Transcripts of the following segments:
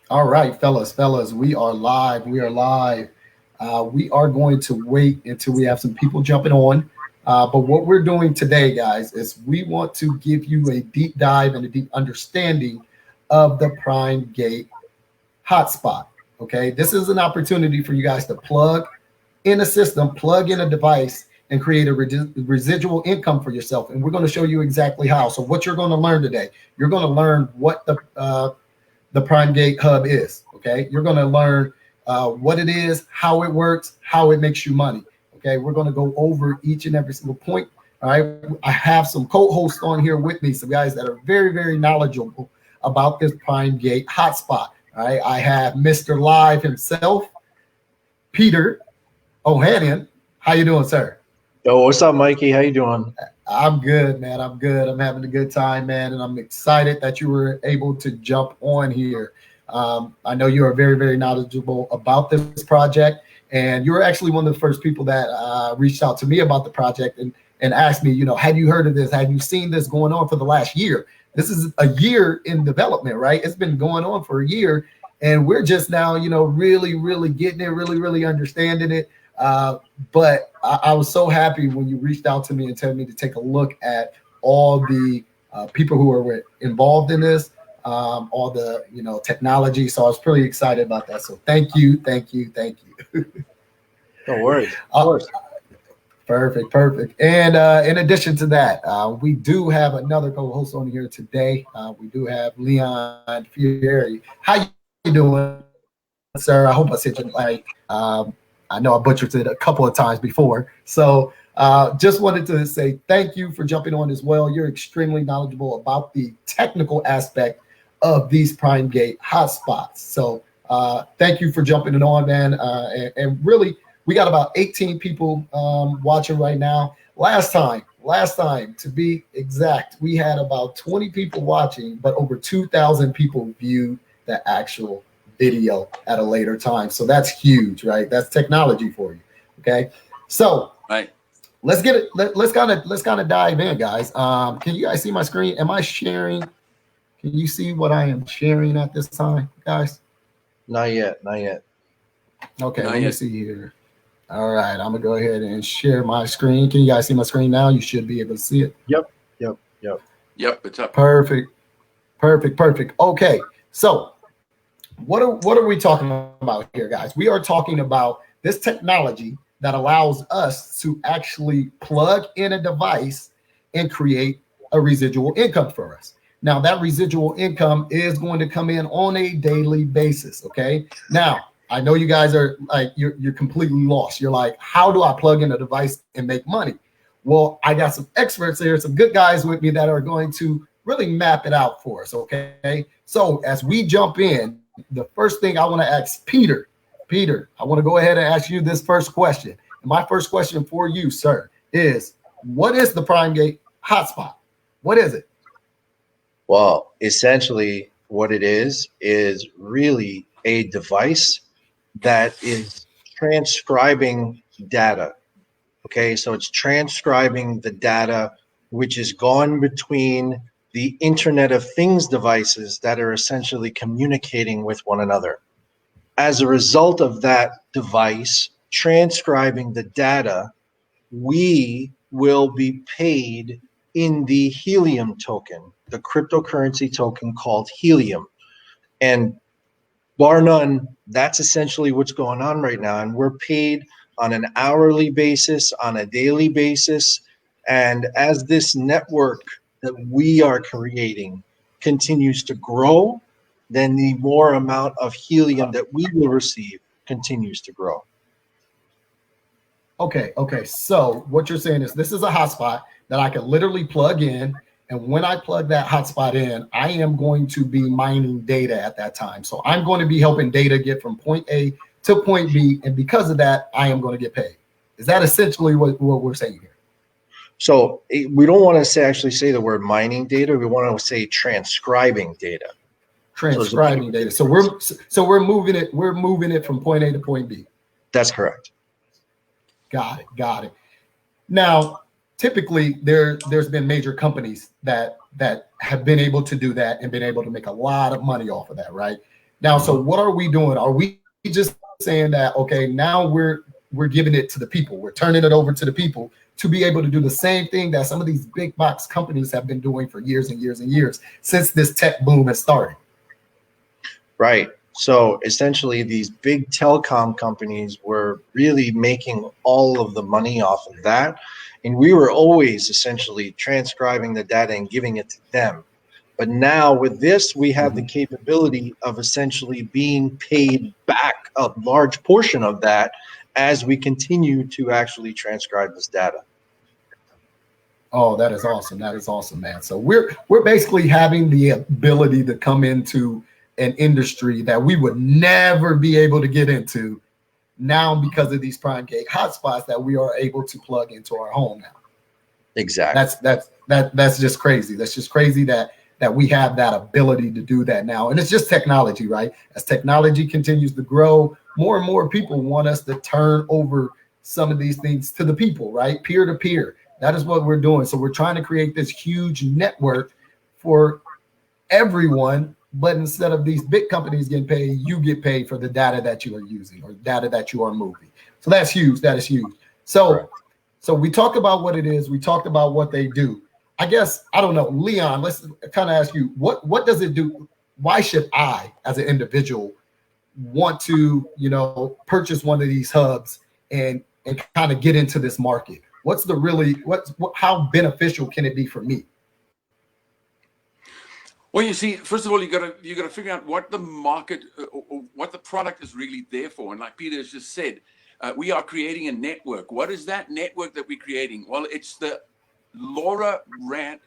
All right, fellas, we are live. We are live. We are going to wait until we have some people jumping on. But what we're doing today, guys, is we want to give you a deep dive and a deep understanding of the PrimeGate hotspot. Okay, this is an opportunity for you guys to plug in a system, plug in a device, and create a residual income for yourself. And we're going to show you exactly how. So, what you're going to learn today, you're going to learn what the PrimeGate Hub is. Okay, you're going to learn what it is, how it works, how it makes you money. Okay, we're going to go over each and every single point. All right, I have some co-hosts on here with me, some guys that are very, very knowledgeable about this PrimeGate hotspot. All right, I have Mr. Live himself, Peter O'Hanian. How you doing, sir? Yo, what's up, Mikey? How you doing? I'm good, man. I'm good. I'm having a good time, man, and I'm excited that you were able to jump on here. I know you are very, very knowledgeable about this project, and you were actually one of the first people that reached out to me about the project and asked me, had you heard of this? Have you seen this going on for the last year? This is a year in development, right? It's been going on for a year, and we're just now, really, really getting it, really, really understanding it. But I was so happy when you reached out to me and told me to take a look at all the people who are involved in this, all the technology. So I was pretty excited about that. So thank you. No worries. Of course. Perfect. And in addition to that, we do have another co-host on here today. We do have Leon Fieri. How you doing, sir? I hope I said you right. I know I butchered it a couple of times before. So just wanted to say thank you for jumping on as well. You're extremely knowledgeable about the technical aspect of these PrimeGate hotspots. So thank you for jumping on, man. And really, we got about 18 people watching right now. Last time, to be exact, we had about 20 people watching, but over 2,000 people viewed the actual video at a later time. So that's huge, right? That's technology for you. Okay. So right, let's get it. Let's kind of dive in, guys. Can you guys see my screen? Am I sharing? Can you see what I am sharing at this time, guys? Not yet. Okay, let me see here. All right, I'm gonna go ahead and share my screen. Can you guys see my screen now? You should be able to see it. Yep. It's up. Perfect. Okay, so what are we talking about here, guys? We are talking about this technology that allows us to actually plug in a device and create a residual income for us. Now, that residual income is going to come in on a daily basis, okay? Now, I know you guys are like, you're completely lost. You're like, how do I plug in a device and make money? Well, I got some experts here, some good guys with me that are going to really map it out for us, okay? So as we jump in, the first thing I want to ask Peter, I want to go ahead and ask you this first question. And my first question for you, sir, is what is the PrimeGate hotspot? What is it? Well, essentially what it is really a device that is transcribing data. Okay, so it's transcribing the data which is gone between the Internet of Things devices that are essentially communicating with one another. As a result of that device transcribing the data, we will be paid in the Helium token, the cryptocurrency token called Helium. And bar none, that's essentially what's going on right now. And we're paid on an hourly basis, on a daily basis. And as this network that we are creating continues to grow, then the more amount of helium that we will receive continues to grow. Okay. So what you're saying is this is a hotspot that I can literally plug in. And when I plug that hotspot in, I am going to be mining data at that time. So I'm going to be helping data get from point A to point B. And because of that, I am going to get paid. Is that essentially what we're saying here? So we don't want to actually say the word mining data. We want to say transcribing data. Transcribing data. So we're moving it from point A to point B. That's correct. Got it. Now, typically there's been major companies that have been able to do that and been able to make a lot of money off of that, right? Now, so what are we doing? Are we just saying that, okay, now we're giving it to the people, we're turning it over to the people to be able to do the same thing that some of these big box companies have been doing for years and years and years since this tech boom has started? Right. So essentially, these big telecom companies were really making all of the money off of that. And we were always essentially transcribing the data and giving it to them. But now with this, we have the capability of essentially being paid back a large portion of that as we continue to actually transcribe this data. Oh, that is awesome. That is awesome, man. So we're basically having the ability to come into an industry that we would never be able to get into now because of these PrimeGate hotspots that we are able to plug into our home now. Exactly. That's just crazy. That's just crazy that we have that ability to do that now. And it's just technology, right? As technology continues to grow, more and more people want us to turn over some of these things to the people, right? Peer to peer. That is what we're doing. So we're trying to create this huge network for everyone. But instead of these big companies getting paid, you get paid for the data that you are using or data that you are moving. So that's huge. That is huge. So we talked about what it is. We talked about what they do. I guess, I don't know, Leon, let's kind of ask you, what does it do? Why should I, as an individual, want to, purchase one of these hubs and kind of get into this market? What's the really, how beneficial can it be for me? Well, you see, first of all, you got to figure out what the market, or what the product is really there for. And like Peter has just said, we are creating a network. What is that network that we're creating? Well, it's the LoRaWAN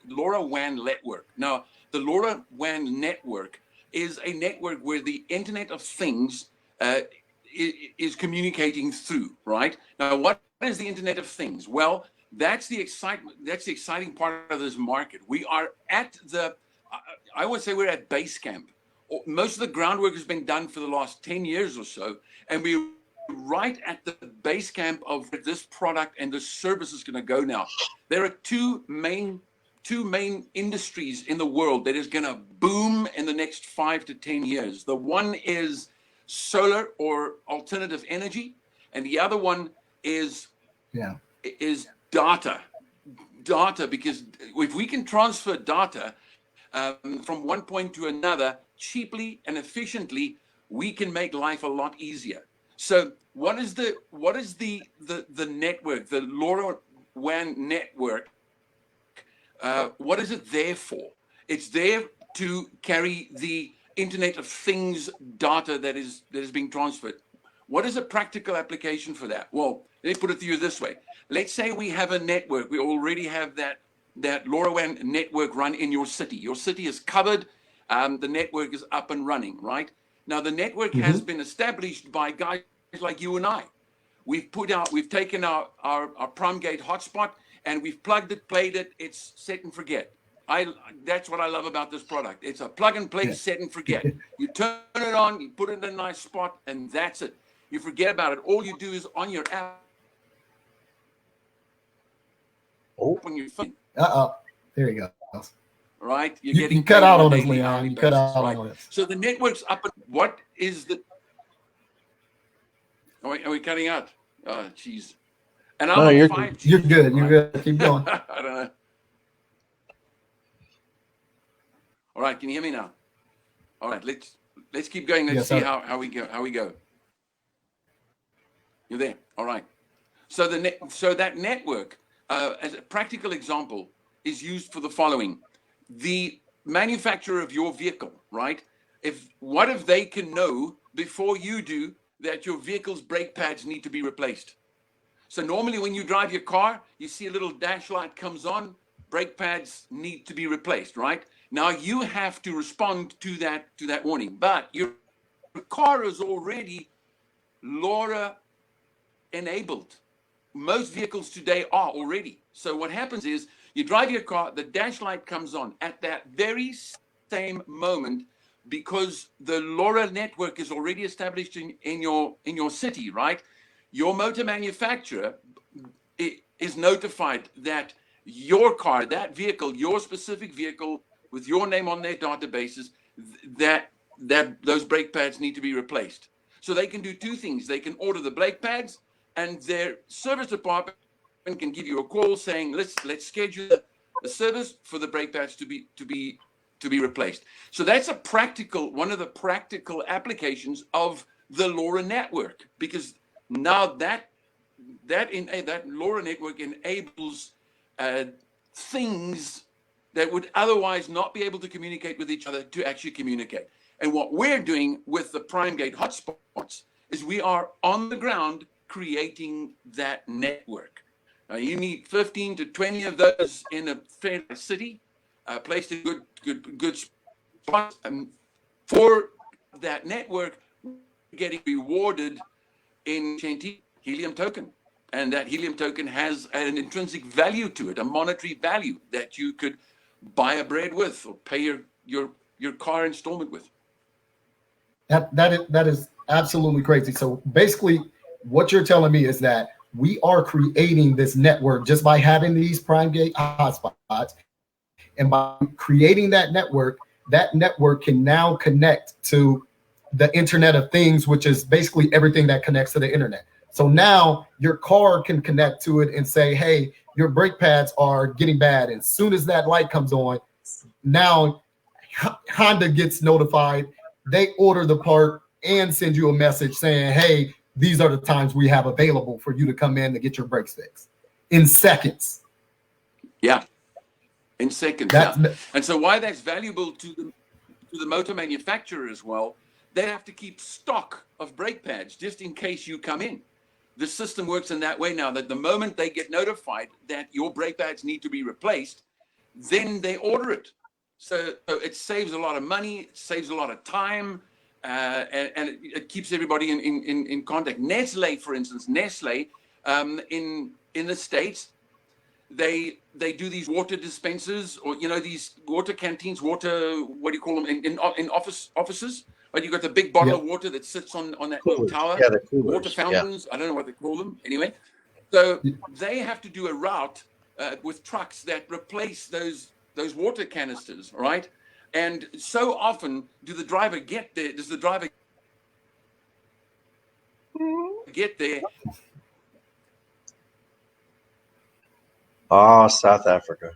network. Now, the LoRaWAN network is a network where the Internet of Things is communicating through, right? Now, what is the Internet of Things? Well, that's the excitement. That's the exciting part of this market. We are at I would say we're at base camp. Most of the groundwork has been done for the last 10 years or so, and we're right at the base camp of where this product and this service is going to go now. There are two main industries in the world that is going to boom in the next 5 to 10 years. The one is solar or alternative energy, and the other one is data. Because if we can transfer data from one point to another cheaply and efficiently, we can make life a lot easier. So what is the network, the LoRaWAN network? What is it there for? It's there to carry the Internet of Things data that is being transferred. What is a practical application for that? Well, let me put it to you this way. Let's say we have a network. We already have that LoRaWAN network run in your city. Your city is covered. The network is up and running, right? Now, the network has been established by guys like you and I. We've taken our PrimeGate hotspot and we've plugged it, played it. It's set and forget. That's what I love about this product. It's a plug and play, set and forget. You turn it on, you put it in a nice spot, and that's it. You forget about it. All you do is on your app. When you phone. There you go. Right? You cut out on us, Leon. You cut out on us. So the network's up. What is the? Are we cutting out? Oh, jeez. And I'm on 5G. You're good. You're good. Keep going. I don't know. All right. Can you hear me now? All right. Let's keep going. Let's see how we go. You're there. All right. So that network, as a practical example, is used for the following: the manufacturer of your vehicle, right? What if they can know before you do that your vehicle's brake pads need to be replaced? So normally when you drive your car, you see a little dash light comes on, brake pads need to be replaced, right? Now you have to respond to that warning, but your car is already LoRa enabled. Most vehicles today are already. So what happens is you drive your car, the dash light comes on at that very same moment, because the LoRa network is already established in your city, right? Your motor manufacturer is notified that your car, that vehicle, your specific vehicle with your name on their databases, that that those brake pads need to be replaced. So they can do two things. They can order the brake pads, and their service department can give you a call saying, let's schedule the service for the brake pads to be replaced. So that's one of the practical applications of the LoRa network, because now that LoRa network enables things that would otherwise not be able to communicate with each other to actually communicate. And what we're doing with the PrimeGate hotspots is we are on the ground creating that network. You need 15 to 20 of those in a fair city, placed in good spots. For that network, getting rewarded in helium token. And that helium token has an intrinsic value to it, a monetary value that you could buy a bread with or pay your car installment with. That is absolutely crazy. So basically, what you're telling me is that we are creating this network just by having these PrimeGate hotspots, and by creating that network can now connect to the Internet of Things, which is basically everything that connects to the internet. So now your car can connect to it and say, hey, your brake pads are getting bad. And as soon as that light comes on, now Honda gets notified. They order the part and send you a message saying, hey, these are the times we have available for you to come in to get your brakes fixed in seconds. Yeah, in seconds. And so why that's valuable to the motor manufacturer as well, they have to keep stock of brake pads just in case you come in. The system works in that way now, that the moment they get notified that your brake pads need to be replaced, then they order it. So it saves a lot of money, it saves a lot of time, and it keeps everybody in contact. Nestle, for instance, in the States, they do these water dispensers, or these water canteens, what do you call them, in offices? But you got the big bottle of water that sits on that little tower. Yeah, the coolers. Water fountains. Yeah. I don't know what they call them. Anyway, so they have to do a route with trucks that replace those water canisters, right? And so often, does the driver get there? Ah, South Africa.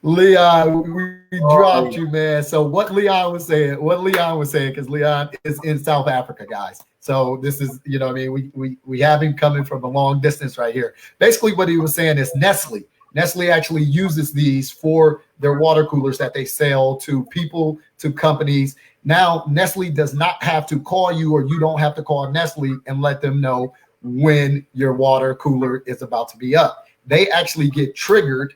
Leon, we dropped you, man. So what Leon was saying, because Leon is in South Africa, guys. So this is, we have him coming from a long distance right here. Basically what he was saying is Nestle actually uses these for their water coolers that they sell to people, to companies. Now, Nestle does not have to call you, or you don't have to call Nestle and let them know when your water cooler is about to be up. They actually get triggered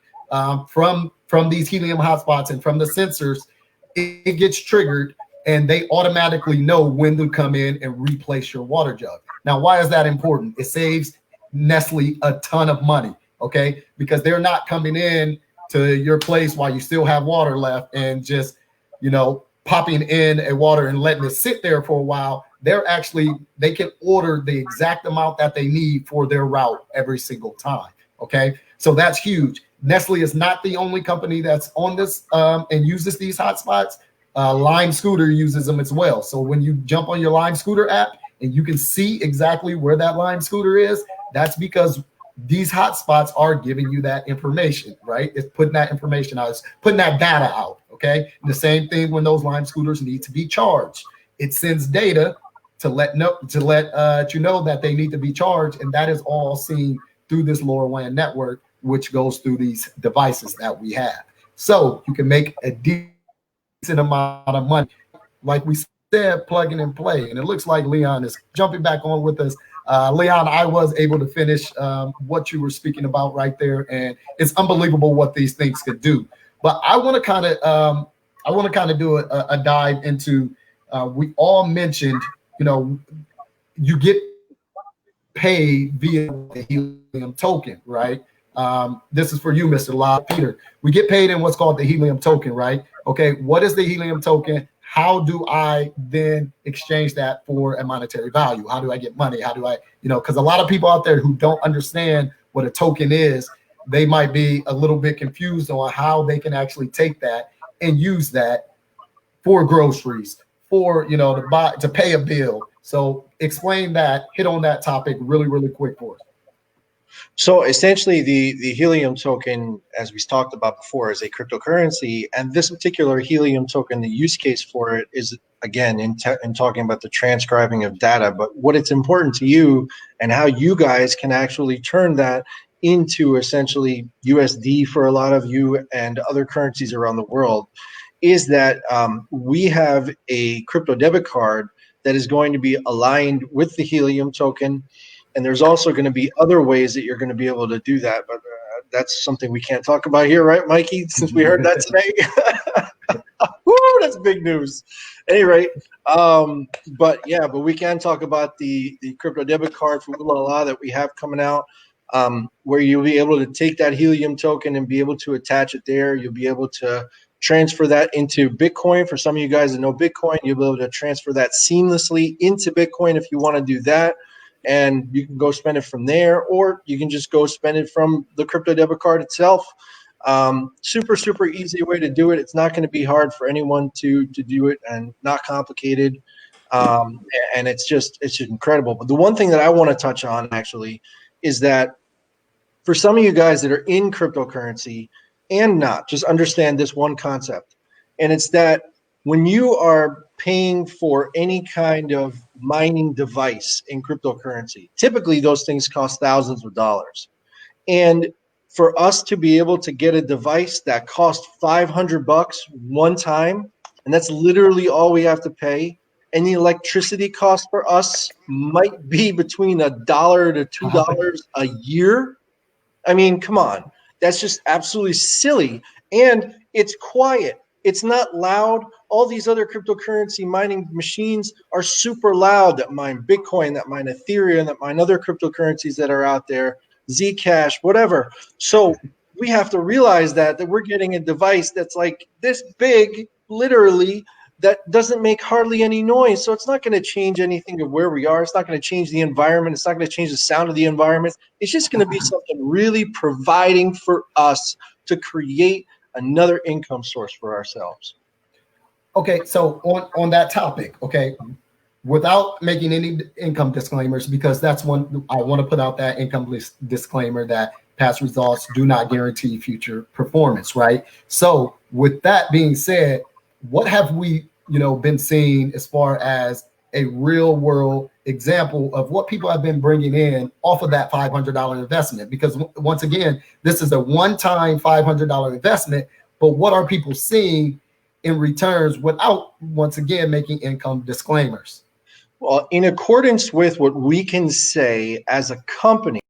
from these helium hotspots and from the sensors. It gets triggered, and they automatically know when to come in and replace your water jug. Now, why is that important? It saves Nestle a ton of money, okay? Because they're not coming in to your place while you still have water left and just, popping in a water and letting it sit there for a while. They can order the exact amount that they need for their route every single time, okay? So that's huge. Nestle is not the only company that's on this and uses these hotspots. Lime Scooter uses them as well. So when you jump on your Lime Scooter app and you can see exactly where that Lime Scooter is, that's because these hotspots are giving you that information, right? It's putting that information out. It's putting that data out, okay? And the same thing when those Lime Scooters need to be charged. It sends data to let you know that they need to be charged, and that is all seen through this LoRaWAN network, which goes through these devices that we have. So you can make a decent amount of money. Like we said, plug and play. And it looks like Leon is jumping back on with us. Leon, I was able to finish what you were speaking about right there, and it's unbelievable what these things could do. But I want to kind of do a dive into. We all mentioned, you get paid via the helium token, right? This is for you, Mr. Lyle, Peter. We get paid in what's called the helium token, right? Okay, what is the helium token? How do I then exchange that for a monetary value? How do I get money? How do I, because a lot of people out there who don't understand what a token is, they might be a little bit confused on how they can actually take that and use that for groceries, for, you know, to pay a bill. So explain that, hit on that topic really, really quick for us. So essentially, the Helium token, as we talked about before, is a cryptocurrency, and this particular Helium token, the use case for it is, again, in talking about the transcribing of data. But what it's important to you and how you guys can actually turn that into essentially USD for a lot of you and other currencies around the world is that we have a crypto debit card that is going to be aligned with the Helium token. And there's also going to be other ways that you're going to be able to do that. But that's something we can't talk about here, right, Mikey? Since we heard that today. Woo, that's big news. At any rate, but we can talk about the crypto debit card for Ulala that we have coming out, where you'll be able to take that Helium token and be able to attach it there. You'll be able to transfer that into Bitcoin. For some of you guys that know Bitcoin, you'll be able to transfer that seamlessly into Bitcoin if you want to do that. And you can go spend it from there, or you can just go spend it from the crypto debit card itself. Super, super easy way to do it. It's not going to be hard for anyone to do it, and not complicated. And it's just incredible. But the one thing that I want to touch on actually is that for some of you guys that are in cryptocurrency and not, just understand this one concept. And it's that when you are paying for any kind of mining device in cryptocurrency, typically those things cost thousands of dollars. And for us to be able to get a device that costs $500 one time, and that's literally all we have to pay, and the electricity cost for us might be between $1 to $2 a year. I mean, come on. That's just absolutely silly. And it's quiet. It's not loud. All these other cryptocurrency mining machines are super loud that mine Bitcoin, that mine Ethereum, that mine other cryptocurrencies that are out there, Zcash, whatever. So we have to realize that we're getting a device that's like this big, literally, that doesn't make hardly any noise. So it's not going to change anything of where we are. It's not going to change the environment. It's not going to change the sound of the environment. It's just going to be something really providing for us to create another income source for ourselves. Okay, so on that topic, okay, without making any income disclaimers, because that's one I want to put out, that income disclaimer that past results do not guarantee future performance, right? So with that being said, what have we, been seeing as far as a real world example of what people have been bringing in off of that $500 investment? Because once again, this is a one-time $500 investment, but what are people seeing in returns without, once again, making income disclaimers? Well, in accordance with what we can say as a company,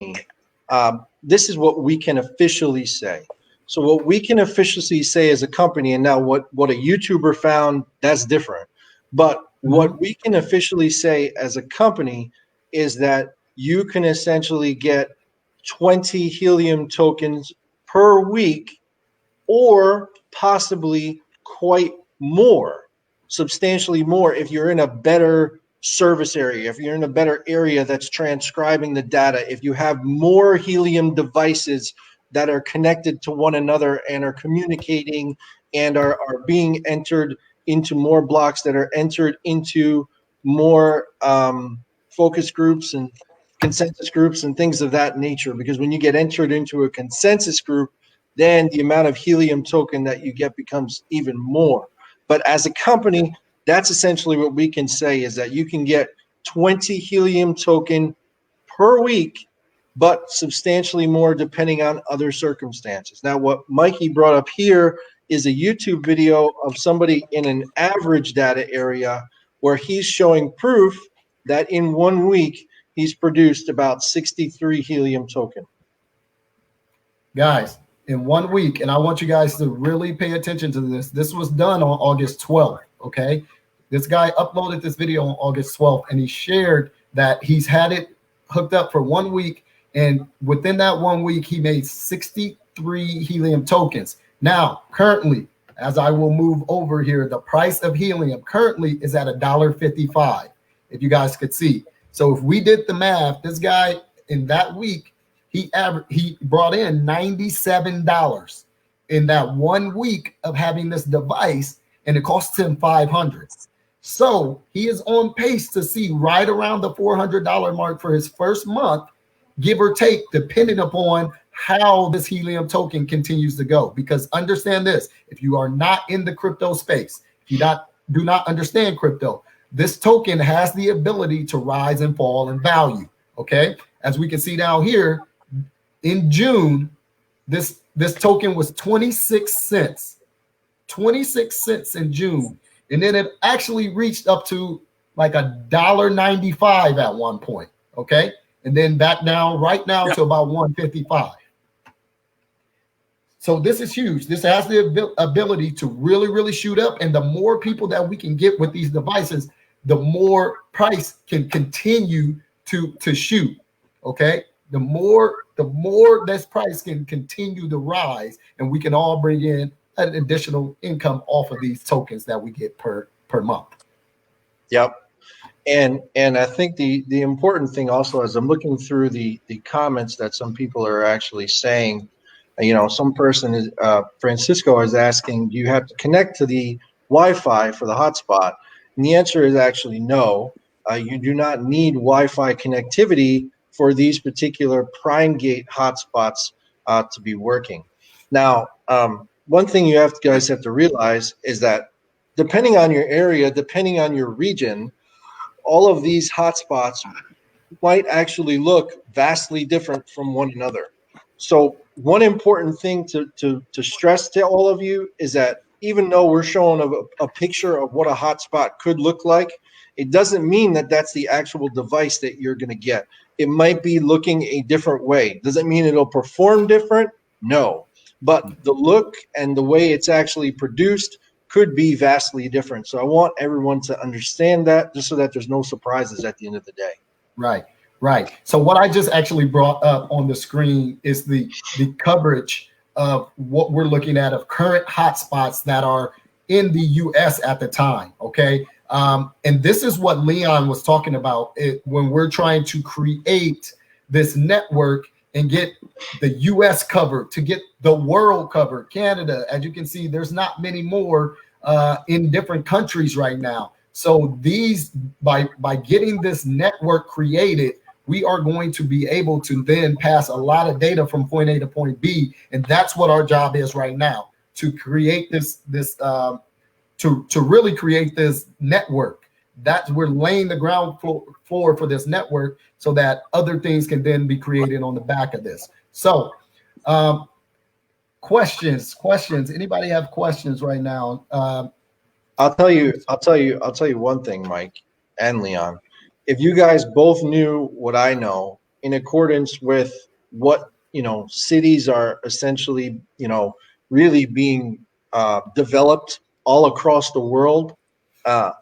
this is what we can officially say. So what we can officially say as a company, and now what a YouTuber found, that's different. But what we can officially say as a company is that you can essentially get 20 Helium tokens per week, or possibly quite more, substantially more, if you're in a better service area, if you're in a better area that's transcribing the data, if you have more Helium devices that are connected to one another and are communicating and are being entered into more blocks, that are entered into more focus groups and consensus groups and things of that nature. Because when you get entered into a consensus group, then the amount of Helium token that you get becomes even more. But as a company, that's essentially what we can say, is that you can get 20 Helium token per week, but substantially more depending on other circumstances. Now, what Mikey brought up here is a YouTube video of somebody in an average data area where he's showing proof that in 1 week he's produced about 63 Helium token. Guys, in 1 week, and I want you guys to really pay attention to this. This was done on August 12th, okay? This guy uploaded this video on August 12th, and he shared that he's had it hooked up for 1 week, and within that 1 week, he made 63 Helium tokens. Now, currently, as I will move over here, the price of Helium currently is at $1.55, if you guys could see. So if we did the math, this guy in that week, he brought in $97 in that 1 week of having this device, and it costs him $500. So he is on pace to see right around the $400 mark for his first month, give or take, depending upon how this helium token continues to go. Because understand this, if you are not in the crypto space, if you do not understand crypto, this token has the ability to rise and fall in value. Okay, as we can see down here, in June, this token was 26 cents. 26 cents in June. And then it actually reached up to like $1.95 at one point. Okay. And then back down right now to about 155. So this is huge. This has the ability to really, really shoot up. And the more people that we can get with these devices, the more price can continue to shoot. Okay. The more this price can continue to rise, and we can all bring in an additional income off of these tokens that we get per month. Yep. And I think the important thing also, as I'm looking through the comments that some people are actually saying, some person is Francisco is asking, do you have to connect to the Wi-Fi for the hotspot? And the answer is actually no. You do not need Wi-Fi connectivity for these particular PrimeGate hotspots to be working. Now, one thing you guys have to realize is that depending on your area, depending on your region, all of these hotspots might actually look vastly different from one another. So one important thing to stress to all of you is that even though we're showing a picture of what a hotspot could look like, it doesn't mean that that's the actual device that you're going to get. It might be looking a different way. Does it mean it'll perform different? No. But the look and the way it's actually produced could be vastly different. So I want everyone to understand that, just so that there's no surprises at the end of the day. Right. So what I just actually brought up on the screen is the coverage of what we're looking at of current hotspots that are in the US at the time. Okay. And this is what Leon was talking about when we're trying to create this network and get the US covered, to get the world covered. Canada, as you can see, there's not many more in different countries right now. So these, by getting this network created, we are going to be able to then pass a lot of data from point A to point B. And that's what our job is right now, to create to really create this network. We're laying the ground floor for this network so that other things can then be created on the back of this. So questions. Anybody have questions right now? I'll tell you one thing, Mike and Leon. If you guys both knew what I know, in accordance with what cities are essentially really being developed all across the world,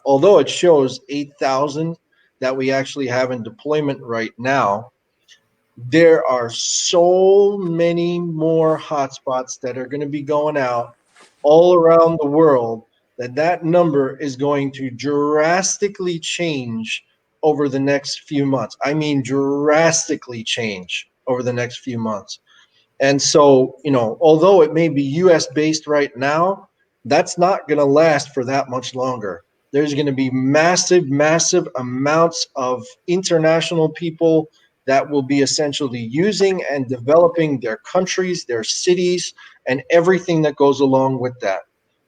although it shows 8,000 that we actually have in deployment right now, there are so many more hotspots that are going to be going out all around the world that number is going to drastically change over the next few months. I mean, drastically change over the next few months. And so, although it may be US based right now, that's not going to last for that much longer. There's going to be massive amounts of international people that will be essentially using and developing their countries, their cities, and everything that goes along with that.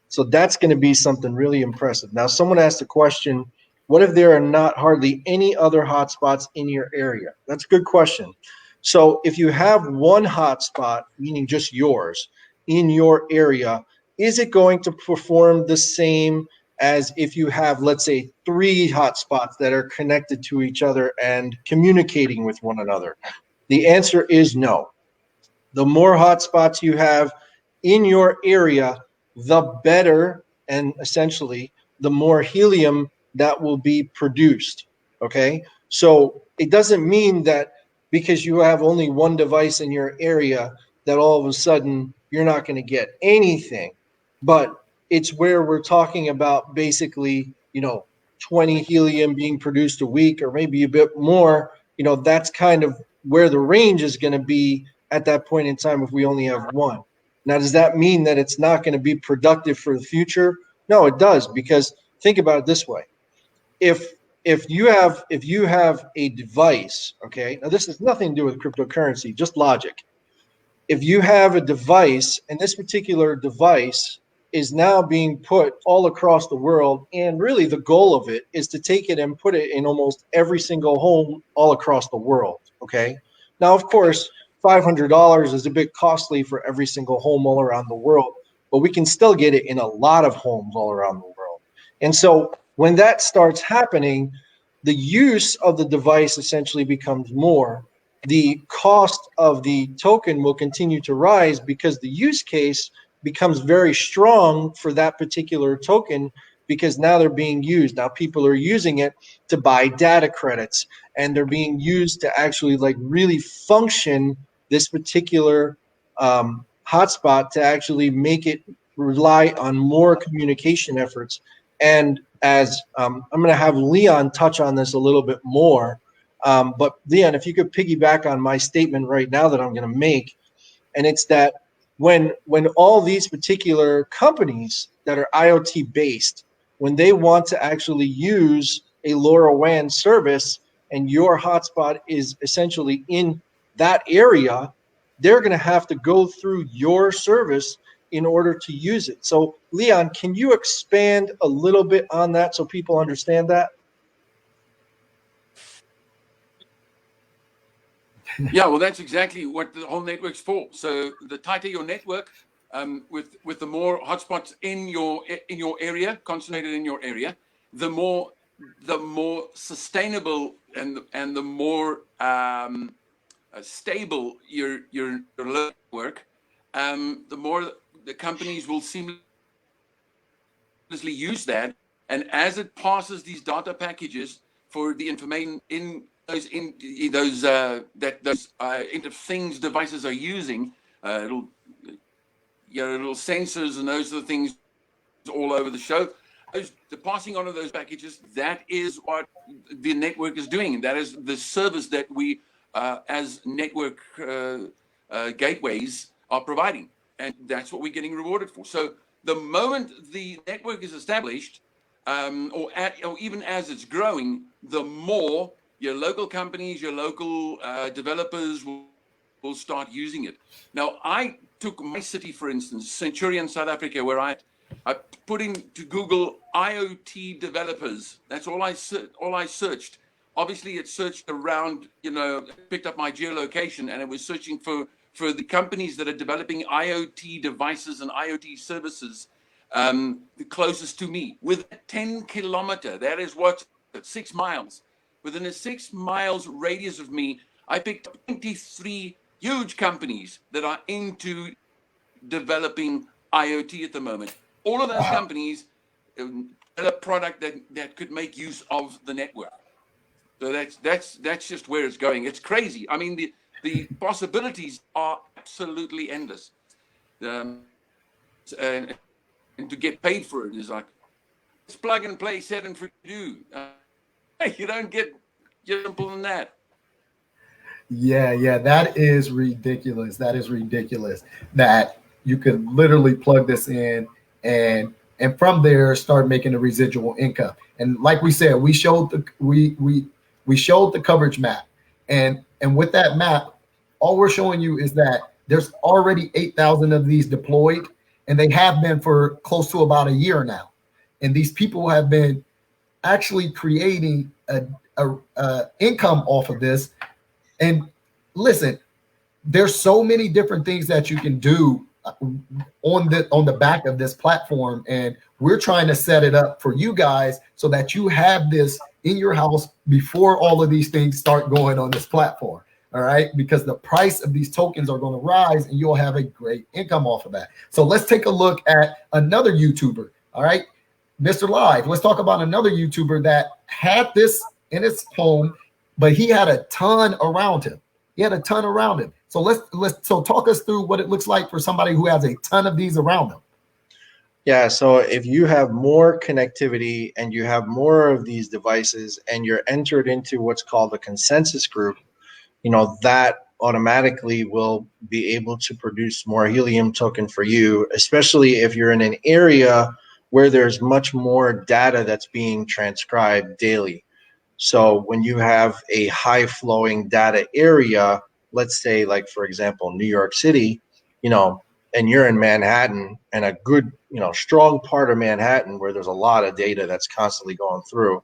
So that's going to be something really impressive. Now, someone asked a question, what if there are not hardly any other hotspots in your area? That's a good question. So if you have one hotspot, meaning just yours, in your area, is it going to perform the same as if you have, let's say, 3 hotspots that are connected to each other and communicating with one another? The answer is no. The more hotspots you have in your area, the better, and essentially the more helium that will be produced. Okay, so it doesn't mean that because you have only one device in your area that all of a sudden you're not going to get anything. But it's where we're talking about basically 20 helium being produced a week, or maybe a bit more. That's kind of where the range is going to be at that point in time if we only have one. Now, does that mean that it's not going to be productive for the future? No, it does, because think about it this way. If you have a device, okay, now this has nothing to do with cryptocurrency, just logic. If you have a device, and this particular device is now being put all across the world, and really the goal of it is to take it and put it in almost every single home all across the world, okay? Now, of course, $500 is a bit costly for every single home all around the world, but we can still get it in a lot of homes all around the world. And so when that starts happening, the use of the device essentially becomes more. The cost of the token will continue to rise because the use case becomes very strong for that particular token, because now they're being used. Now people are using it to buy data credits, and they're being used to actually like really function this particular hotspot to actually make it rely on more communication efforts. And as I'm going to have Leon touch on this a little bit more. But Leon, if you could piggyback on my statement right now that I'm going to make, and it's that when all these particular companies that are IoT based, when they want to actually use a LoRaWAN service and your hotspot is essentially in that area, they're going to have to go through your service in order to use it. So, Leon, can you expand a little bit on that so people understand that? Yeah, well, that's exactly what the whole network's for. So the tighter your network, with the more hotspots in your area, concentrated in your area, the more sustainable and the more stable your network, the more the companies will seamlessly use that. And as it passes these data packages for the information in those Internet of Things devices are using, little sensors and those are the things all over the show. The passing on of those packages, that is what the network is doing. That is the service that we, as network gateways, are providing, and that's what we're getting rewarded for. So the moment the network is established, or even as it's growing, the more your local companies, your local developers will start using it. Now, I took my city, for instance, Centurion, South Africa, where I put into Google IoT developers. That's all I searched. Obviously, it searched around, picked up my geolocation, and it was searching for the companies that are developing IoT devices and IoT services the closest to me. With a 10-kilometer, that is what, 6 miles. Within a 6 miles radius of me, I picked up 23 huge companies that are into developing IoT at the moment. All of those companies have a product that could make use of the network. So that's just where it's going. It's crazy. I mean, the possibilities are absolutely endless. And to get paid for it is like, it's plug and play, set and free to do. You don't get simple than that. Yeah, that is ridiculous. That is ridiculous that you could literally plug this in and from there start making a residual income. And like we said, we showed we showed the coverage map. And with that map, all we're showing you is that there's already 8,000 of these deployed, and they have been for close to about a year now. And these people have been actually creating a income off of this. And listen, there's so many different things that you can do on the back of this platform, and we're trying to set it up for you guys so that you have this in your house before all of these things start going on this platform. All right, because the price of these tokens are going to rise, and you'll have a great income off of that. So let's take a look at another YouTuber. All right, Mr. Live, let's talk about another YouTuber that had this in his home, but he had a ton around him. So let's talk us through what it looks like for somebody who has a ton of these around them. Yeah, so if you have more connectivity and you have more of these devices and you're entered into what's called a consensus group, that automatically will be able to produce more helium token for you, especially if you're in an area where there's much more data that's being transcribed daily. So when you have a high flowing data area, let's say like, for example, New York City, and you're in Manhattan, and a good, strong part of Manhattan where there's a lot of data that's constantly going through,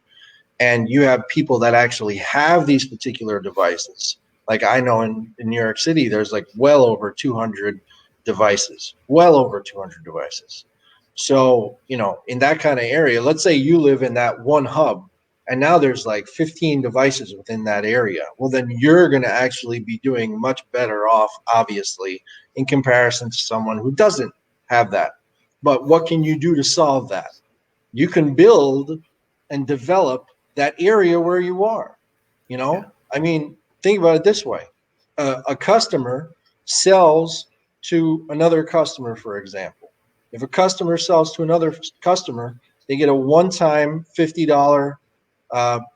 and you have people that actually have these particular devices. Like I know in New York City, there's like well over 200 devices, well over 200 devices. So, in that kind of area, let's say you live in that one hub, and now there's like 15 devices within that area. Well, then you're going to actually be doing much better off, obviously, in comparison to someone who doesn't have that. But what can you do to solve that? You can build and develop that area where you are. I mean, think about it this way. A customer sells to another customer, for example. If a customer sells to another customer, they get a one-time $50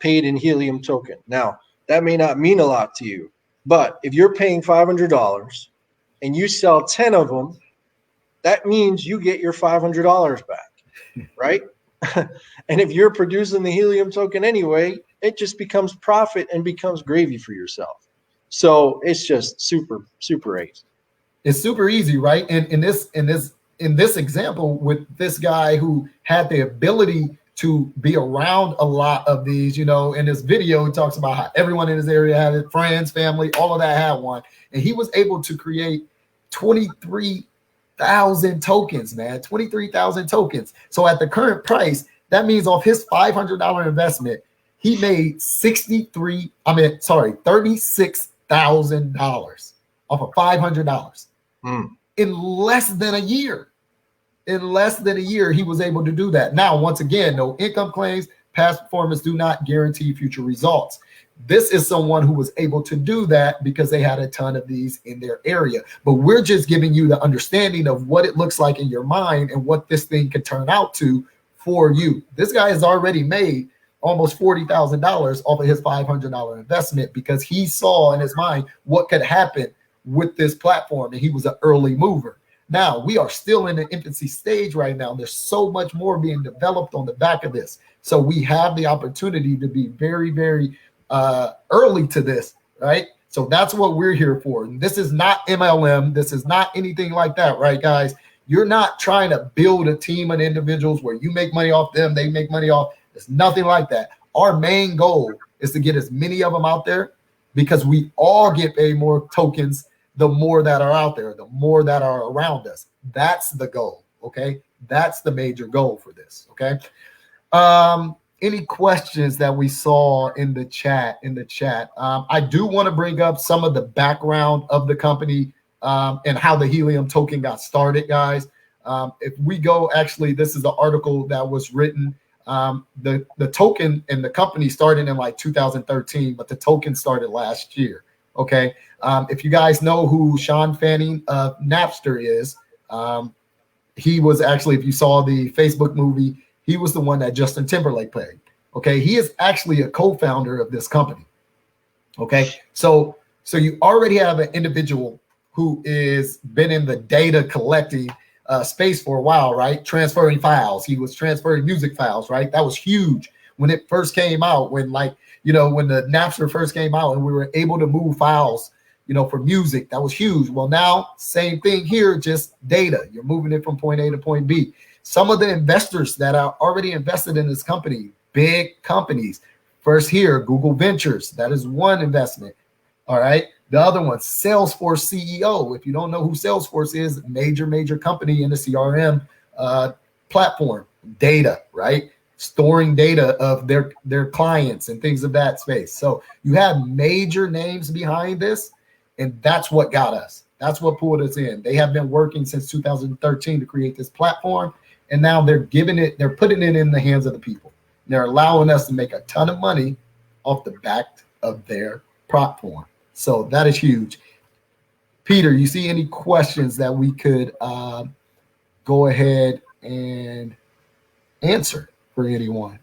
paid in helium token. Now, that may not mean a lot to you, but if you're paying $500 and you sell 10 of them, that means you get your $500 back, right? And if you're producing the helium token anyway, it just becomes profit and becomes gravy for yourself. So it's just super, super easy. It's super easy, right? And in this example with this guy who had the ability to be around a lot of these, in this video, he talks about how everyone in his area had it, friends, family, all of that had one. And he was able to create 23,000 tokens, man, 23,000 tokens. So at the current price, that means off his $500 investment, he made $36,000 off of $500 in less than a year. In less than a year, he was able to do that. Now, once again, no income claims, past performance do not guarantee future results. This is someone who was able to do that because they had a ton of these in their area. But we're just giving you the understanding of what it looks like in your mind and what this thing could turn out to for you. This guy has already made almost $40,000 off of his $500 investment because he saw in his mind what could happen with this platform, and he was an early mover. Now, we are still in the infancy stage right now. There's so much more being developed on the back of this. So we have the opportunity to be very, very early to this, right? So that's what we're here for. And this is not MLM. This is not anything like that, right, guys? You're not trying to build a team of individuals where you make money off them, they make money off. It's nothing like that. Our main goal is to get as many of them out there because we all get paid more tokens the more that are out there, the more that are around us. That's the goal, okay? That's the major goal for this, okay? Any questions that we saw in the chat? I do want to bring up some of the background of the company and how the helium token got started, guys. If we go, actually, this is the article that was written. The token and the company started in like 2013, but the token started last year. Okay. If you guys know who Sean Fanning of Napster is, he was actually, if you saw the Facebook movie, he was the one that Justin Timberlake played. Okay. He is actually a co-founder of this company. Okay. So you already have an individual who is been in the data collecting space for a while, right? Transferring files. He was transferring music files, right? That was huge when it first came out, when the Napster first came out and we were able to move files, for music. That was huge. Well, now, same thing here, just data. You're moving it from point A to point B. Some of the investors that are already invested in this company, big companies. First here, Google Ventures. That is one investment. All right. The other one, Salesforce CEO. If you don't know who Salesforce is, major company in the CRM platform. Data, right? Storing data of their clients and things of that space. So you have major names behind this, and that's what got us. That's what pulled us in. They have been working since 2013 to create this platform, and now they're putting it in the hands of the people. They're allowing us to make a ton of money off the back of their platform. So that is huge. Peter, you see any questions that we could go ahead and answer for anyone?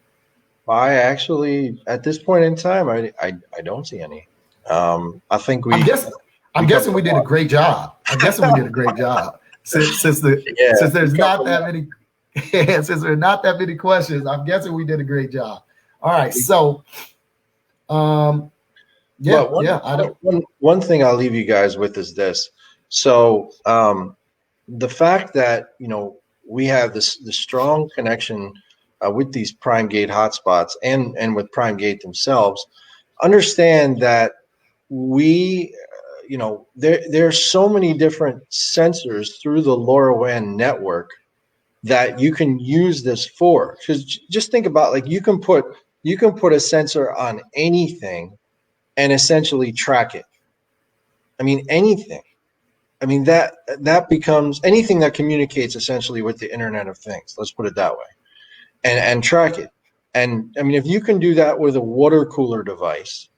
I actually, at this point in time, I don't see any. I think I'm guessing we did a great job. Since there's not that many since there's not that many questions, I'm guessing we did a great job. All right, so I don't. One thing I'll leave you guys with is this. So the fact that we have the strong connection with these PrimeGate hotspots and with PrimeGate themselves, understand that we there's so many different sensors through the LoRaWAN network that you can use this for. Because just think about, like, you can put a sensor on anything and essentially track it. I mean, anything. I mean, that becomes anything that communicates essentially with the Internet of Things. Let's put it that way, and track it. And I mean, if you can do that with a water cooler device,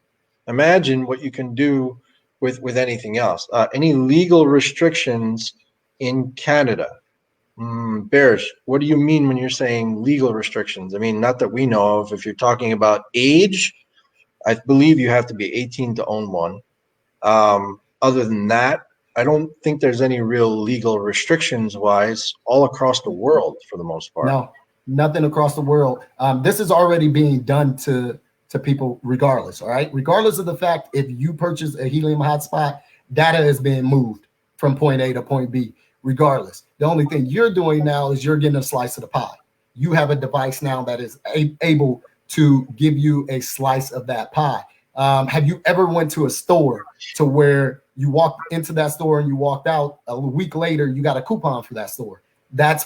imagine what you can do with anything else. Any legal restrictions in Canada? Bearish, what do you mean when you're saying legal restrictions? I mean, not that we know of. If you're talking about age, I believe you have to be 18 to own one. Other than that, I don't think there's any real legal restrictions wise all across the world for the most part. No, nothing across the world. This is already being done to people regardless. All right. Regardless of the fact, if you purchase a helium hotspot, data is being moved from point A to point B, regardless. The only thing you're doing now is you're getting a slice of the pie. You have a device now that is able to give you a slice of that pie. Have you ever went to a store to where you walked into that store and you walked out a week later, you got a coupon for that store? That's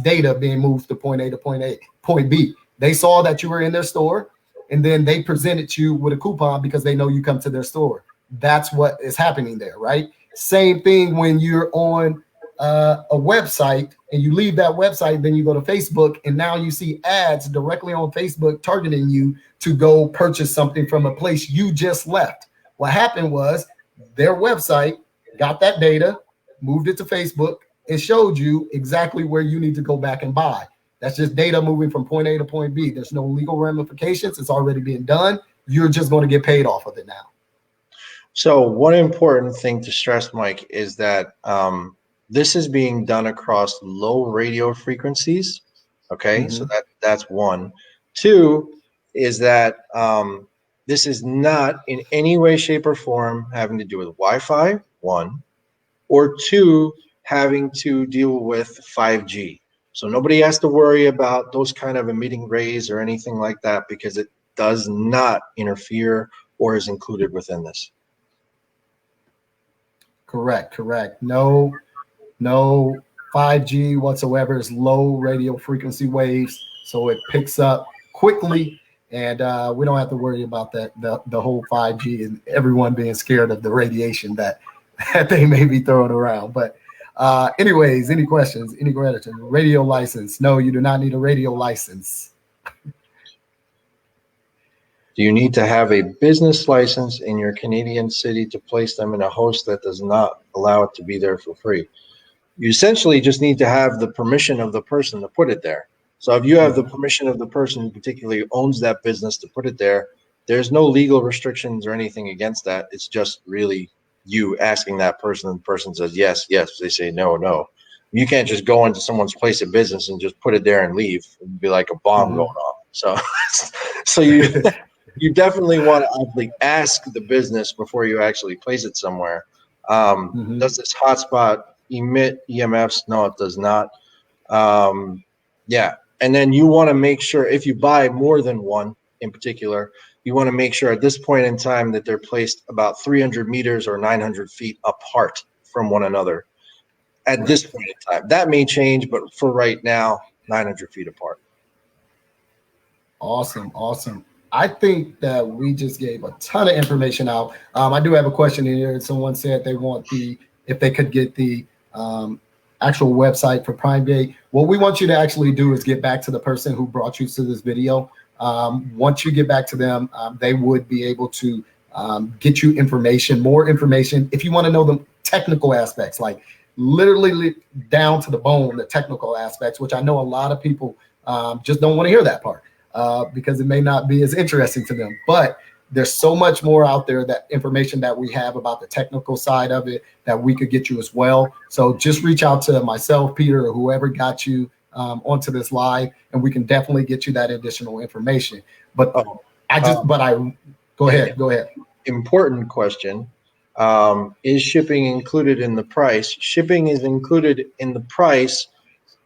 data being moved to point A to point B. They saw that you were in their store, and then they presented you with a coupon because they know you come to their store. That's what is happening there, right? Same thing when you're on a website and you leave that website, then you go to Facebook, and now you see ads directly on Facebook targeting you to go purchase something from a place you just left. What happened was their website got that data, moved it to Facebook, and showed you exactly where you need to go back and buy. That's just data moving from point A to point B. There's no legal ramifications. It's already being done. You're just going to get paid off of it now. So one important thing to stress, Mike, is that this is being done across low radio frequencies. Okay, so that's one. Two is that this is not in any way, shape, or form having to do with Wi-Fi, one, or two, having to deal with 5G. So nobody has to worry about those kind of emitting rays or anything like that, because it does not interfere or is included within this. Correct. No 5G whatsoever. It's low radio frequency waves, so it picks up quickly, and we don't have to worry about that. The whole 5G and everyone being scared of the radiation that they may be throwing around. But anyways, any questions? Any questions? Radio license? No, you do not need a radio license. Do you need to have a business license in your Canadian city to place them in a host that does not allow it to be there for free? You essentially just need to have the permission of the person to put it there. So if you have the permission of the person who particularly owns that business to put it there, there's no legal restrictions or anything against that. It's just really you asking that person, and the person says yes, yes. They say no, no. You can't just go into someone's place of business and just put it there and leave. It'd be like a bomb going off. So you definitely want to actually ask the business before you actually place it somewhere. Does this hotspot emit EMFs? No, it does not. Yeah. And then you want to make sure, if you buy more than one in particular, you want to make sure at this point in time that they're placed about 300 meters or 900 feet apart from one another at this point in time. That may change, but for right now, 900 feet apart. Awesome. I think that we just gave a ton of information out. I do have a question in here. Someone said they want if they could get the actual website for PrimeGate. What we want you to actually do is get back to the person who brought you to this video. Once you get back to them, they would be able to get you more information. If you want to know the technical aspects, like literally down to the bone, the technical aspects, which I know a lot of people just don't want to hear that part. Because it may not be as interesting to them. But there's so much more out there, that information that we have about the technical side of it, that we could get you as well. So just reach out to myself, Peter, or whoever got you onto this live, and we can definitely get you that additional information. But go ahead. Important question. Is shipping included in the price? Shipping is included in the price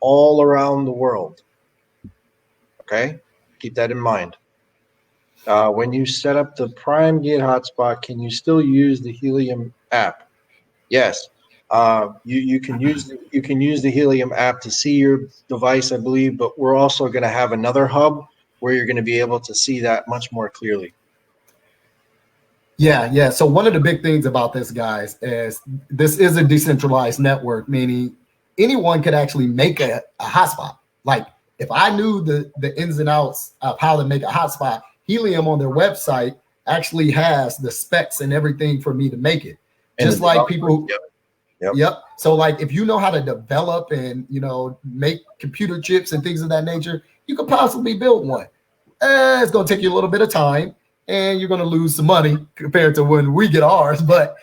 all around the world. Okay, keep that in mind. When you set up the PrimeGate hotspot, can you still use the Helium app? Yes. You can use the Helium app to see your device, I believe, but we're also going to have another hub where you're going to be able to see that much more clearly. Yeah. So one of the big things about this, guys, is this is a decentralized network, meaning anyone could actually make a hotspot. Like if I knew the ins and outs of how to make a hotspot, Helium on their website actually has the specs and everything for me to make it. Just like people. Yep. So like if you know how to develop and, you know, make computer chips and things of that nature, you could possibly build one. It's going to take you a little bit of time, and you're going to lose some money compared to when we get ours. But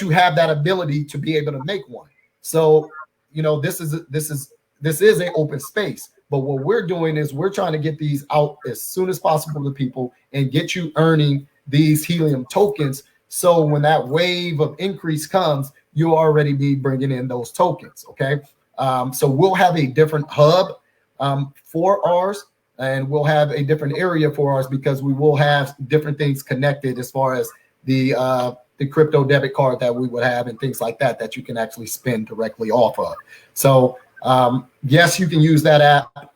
you have that ability to be able to make one. So, you know, this is an open space. But what we're doing is we're trying to get these out as soon as possible to people and get you earning these Helium tokens. So when that wave of increase comes, you'll already be bringing in those tokens. Okay. So we'll have a different hub for ours, and we'll have a different area for ours, because we will have different things connected as far as the crypto debit card that we would have and things like that you can actually spend directly off of. So yes, you can use that app.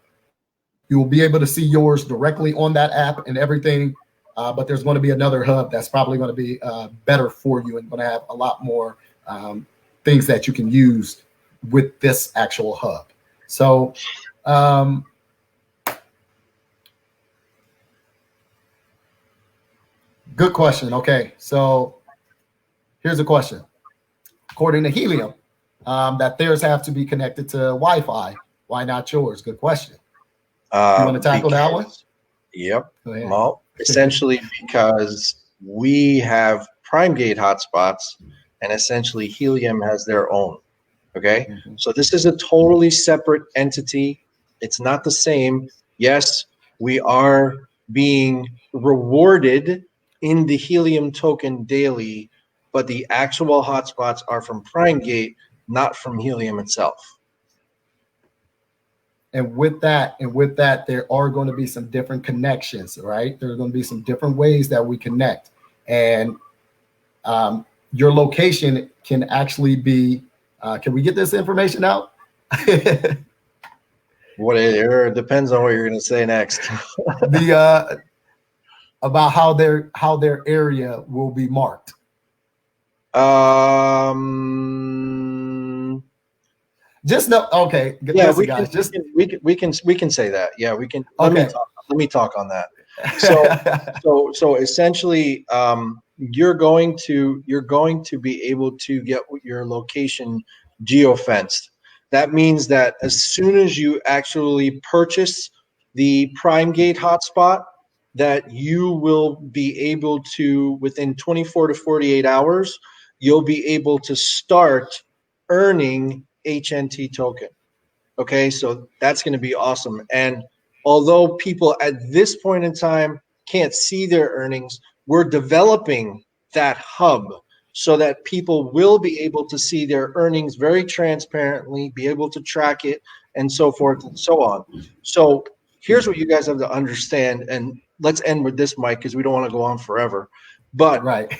You will be able to see yours directly on that app and everything. But there's going to be another hub that's probably going to be better for you and going to have a lot more things that you can use with this actual hub. So good question. Okay, so here's a question. According to Helium, that theirs have to be connected to Wi-Fi. Why not yours? Good question. You want to tackle that one? Yep. Well, essentially because we have PrimeGate hotspots, and essentially Helium has their own. Okay. Mm-hmm. So this is a totally separate entity. It's not the same. Yes, we are being rewarded in the Helium token daily, but the actual hotspots are from PrimeGate, not from Helium itself. And with that, there are going to be some different connections, right? There are going to be some different ways that we connect. And your location can actually be, can we get this information out? It depends on what you're going to say next. About how their area will be marked. Just no. Okay. Yeah, listen, we can say that. Yeah, we can. Okay. Let me talk on that. So essentially, you're going to be able to get your location geofenced. That means that as soon as you actually purchase the PrimeGate hotspot, that you will be able to, within 24 to 48 hours, you'll be able to start earning HNT token. Okay, so that's going to be awesome. And although people at this point in time can't see their earnings, we're developing that hub so that people will be able to see their earnings very transparently, be able to track it, and so forth and so on. So here's what you guys have to understand, and let's end with this, Mike, because we don't want to go on forever. But right.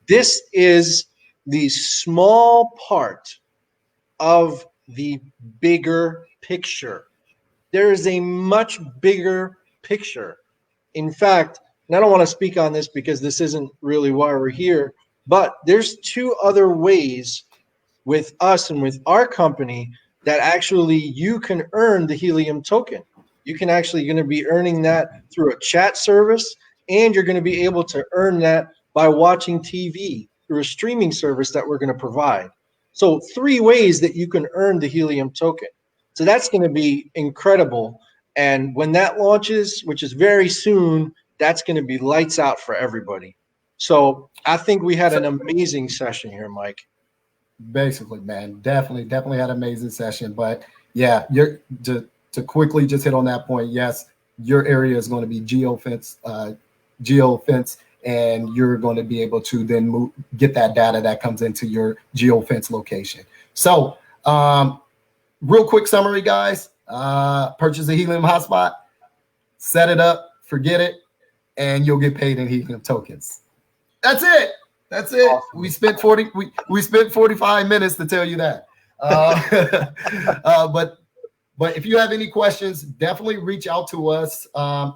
This is the small part of the bigger picture. There is a much bigger picture. In fact, and I don't want to speak on this because this isn't really why we're here, but there's two other ways with us and with our company that actually you can earn the Helium token. You can actually going to be earning that through a chat service, and you're going to be able to earn that by watching TV through a streaming service that we're going to provide. So 3 ways that you can earn the Helium token. So that's going to be incredible. And when that launches, which is very soon, that's going to be lights out for everybody. So I think we had an amazing session here, Mike. Basically, man, definitely had an amazing session. But yeah, you're to quickly just hit on that point. Yes, your area is going to be geofence, and you're going to be able to then get that data that comes into your geofence location. So, real quick summary, guys. Purchase a Helium hotspot, set it up, forget it, and you'll get paid in Helium tokens. That's it. That's it. Awesome. We spent 45 minutes to tell you that. But if you have any questions, definitely reach out to us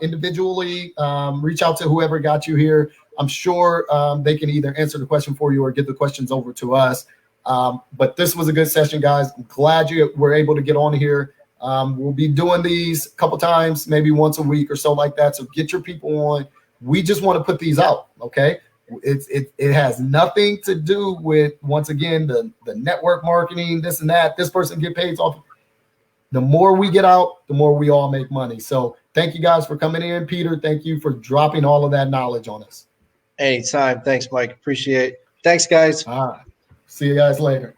individually. Reach out to whoever got you here. I'm sure they can either answer the question for you or get the questions over to us. But this was a good session, guys. I'm glad you were able to get on here. We'll be doing these a couple times, maybe once a week or so like that. So get your people on. We just want to put these out, okay? It has nothing to do with, once again, the network marketing, this and that. This person get paid off. The more we get out, the more we all make money. So thank you guys for coming in. Peter, thank you for dropping all of that knowledge on us. Anytime. Thanks, Mike. Appreciate it. Thanks, guys. All right. See you guys later.